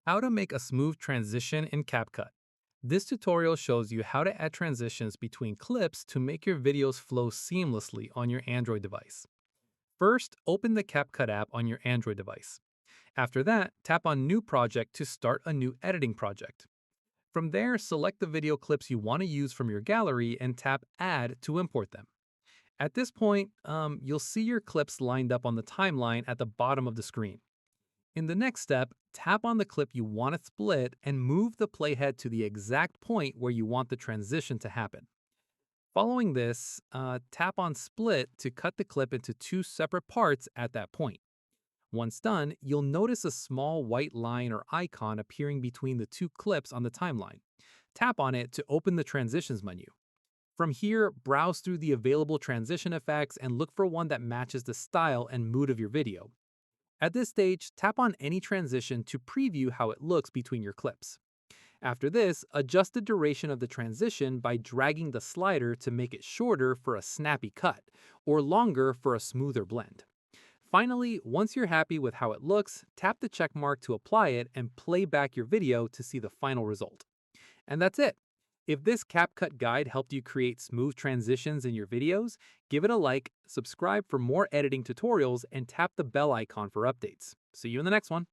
How to make a smooth transition in Capcut. This tutorial shows you how to add transitions between clips to make your videos flow seamlessly on your Android device. First, open the Capcut app on your Android device. After that, tap on New Project to start a new editing project. From there, select the video clips you want to use from your gallery and tap Add to import them. At this point, you'll see your clips lined up on the timeline at the bottom of the screen. In the next step, tap on the clip you want to split and move the playhead to the exact point where you want the transition to happen. Following this, tap on Split to cut the clip into two separate parts at that point. Once done, you'll notice a small white line or icon appearing between the two clips on the timeline. Tap on it to open the Transitions menu. From here, browse through the available transition effects and look for one that matches the style and mood of your video. At this stage, tap on any transition to preview how it looks between your clips. After this, adjust the duration of the transition by dragging the slider to make it shorter for a snappy cut, or longer for a smoother blend. Finally, once you're happy with how it looks, tap the check mark to apply it and play back your video to see the final result. And that's it. If this CapCut guide helped you create smooth transitions in your videos, give it a like, subscribe for more editing tutorials, and tap the bell icon for updates. See you in the next one.